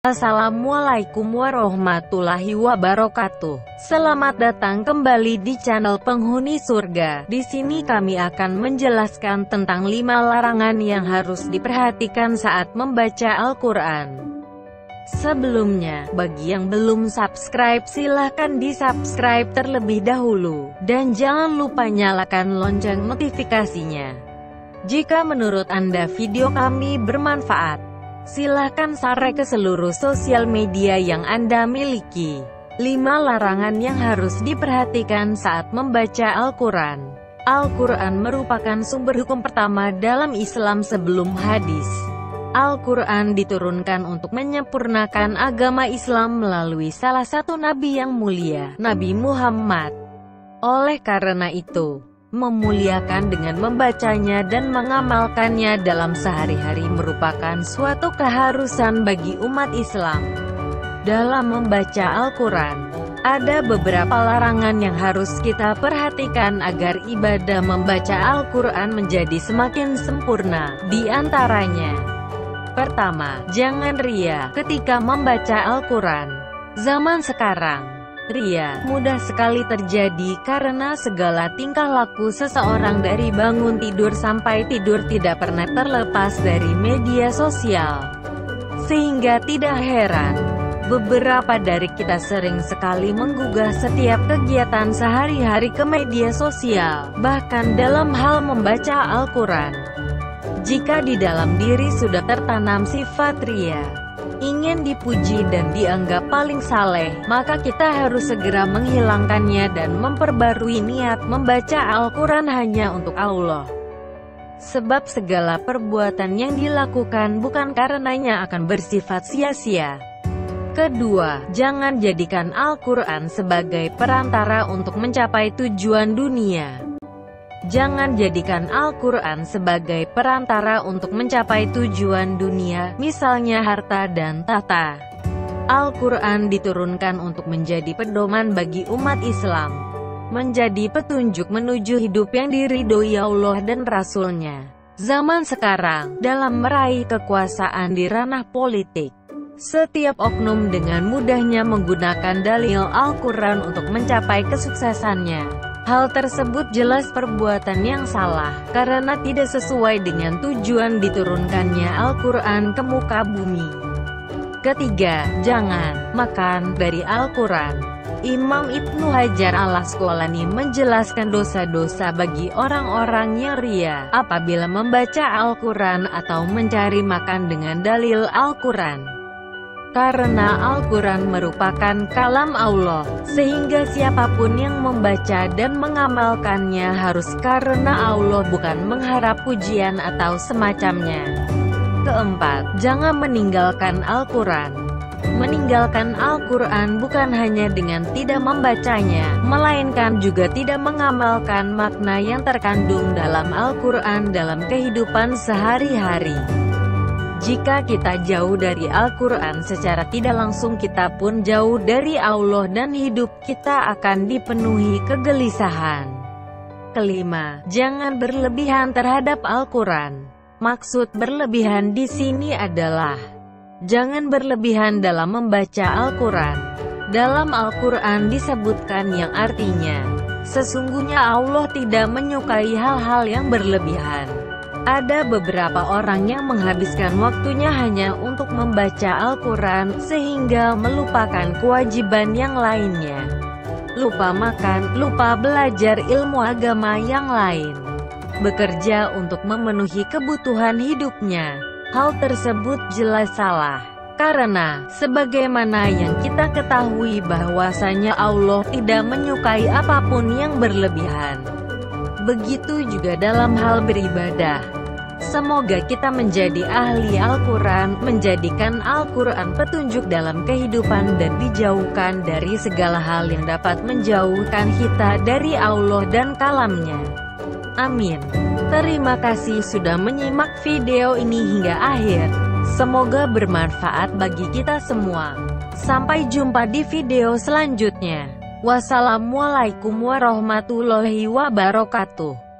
Assalamualaikum warahmatullahi wabarakatuh. Selamat datang kembali di channel Penghuni Surga. Di sini kami akan menjelaskan tentang 5 larangan yang harus diperhatikan saat membaca Al-Quran. Sebelumnya, bagi yang belum subscribe silahkan di-subscribe terlebih dahulu. Dan jangan lupa nyalakan lonceng notifikasinya. Jika menurut Anda video kami bermanfaat, silahkan share ke seluruh sosial media yang Anda miliki. 5 larangan yang harus diperhatikan saat membaca Al-Quran. Al-Quran merupakan sumber hukum pertama dalam Islam sebelum hadis. Al-Quran diturunkan untuk menyempurnakan agama Islam melalui salah satu nabi yang mulia, Nabi Muhammad. Oleh karena itu, memuliakan dengan membacanya dan mengamalkannya dalam sehari-hari merupakan suatu keharusan bagi umat Islam. Dalam membaca Al-Quran, ada beberapa larangan yang harus kita perhatikan agar ibadah membaca Al-Quran menjadi semakin sempurna. Di antaranya, pertama, jangan ria ketika membaca Al-Quran. Zaman sekarang, ria mudah sekali terjadi karena segala tingkah laku seseorang dari bangun tidur sampai tidur tidak pernah terlepas dari media sosial. Sehingga tidak heran, beberapa dari kita sering sekali menggugah setiap kegiatan sehari-hari ke media sosial, bahkan dalam hal membaca Al-Quran. Jika di dalam diri sudah tertanam sifat ria, ingin dipuji dan dianggap paling saleh, maka kita harus segera menghilangkannya dan memperbarui niat membaca Al-Quran hanya untuk Allah. Sebab segala perbuatan yang dilakukan bukan karenanya akan bersifat sia-sia. Kedua, jangan jadikan Al-Quran sebagai perantara untuk mencapai tujuan dunia. Jangan jadikan Al-Quran sebagai perantara untuk mencapai tujuan dunia, misalnya harta dan tahta. Al-Quran diturunkan untuk menjadi pedoman bagi umat Islam, menjadi petunjuk menuju hidup yang diridhoi Allah dan Rasul-Nya. Zaman sekarang, dalam meraih kekuasaan di ranah politik, setiap oknum dengan mudahnya menggunakan dalil Al-Quran untuk mencapai kesuksesannya. Hal tersebut jelas perbuatan yang salah, karena tidak sesuai dengan tujuan diturunkannya Al-Quran ke muka bumi. Ketiga, jangan makan dari Al-Quran. Imam Ibnu Hajar al-Asqalani menjelaskan dosa-dosa bagi orang-orang yang ria apabila membaca Al-Quran atau mencari makan dengan dalil Al-Quran. Karena Al-Quran merupakan kalam Allah, sehingga siapapun yang membaca dan mengamalkannya harus karena Allah, bukan mengharap pujian atau semacamnya. Keempat, jangan meninggalkan Al-Quran. Meninggalkan Al-Quran bukan hanya dengan tidak membacanya, melainkan juga tidak mengamalkan makna yang terkandung dalam Al-Quran dalam kehidupan sehari-hari. Jika kita jauh dari Al-Quran secara tidak langsung, kita pun jauh dari Allah dan hidup kita akan dipenuhi kegelisahan. Kelima, jangan berlebihan terhadap Al-Quran. Maksud berlebihan di sini adalah jangan berlebihan dalam membaca Al-Quran. Dalam Al-Quran disebutkan yang artinya, sesungguhnya Allah tidak menyukai hal-hal yang berlebihan. Ada beberapa orang yang menghabiskan waktunya hanya untuk membaca Al-Quran, sehingga melupakan kewajiban yang lainnya. Lupa makan, lupa belajar ilmu agama yang lain. Bekerja untuk memenuhi kebutuhan hidupnya. Hal tersebut jelas salah. Karena, sebagaimana yang kita ketahui bahwasanya Allah tidak menyukai apapun yang berlebihan. Begitu juga dalam hal beribadah. Semoga kita menjadi ahli Al-Quran, menjadikan Al-Quran petunjuk dalam kehidupan dan dijauhkan dari segala hal yang dapat menjauhkan kita dari Allah dan kalamnya. Amin. Terima kasih sudah menyimak video ini hingga akhir. Semoga bermanfaat bagi kita semua. Sampai jumpa di video selanjutnya. Wassalamualaikum warahmatullahi wabarakatuh.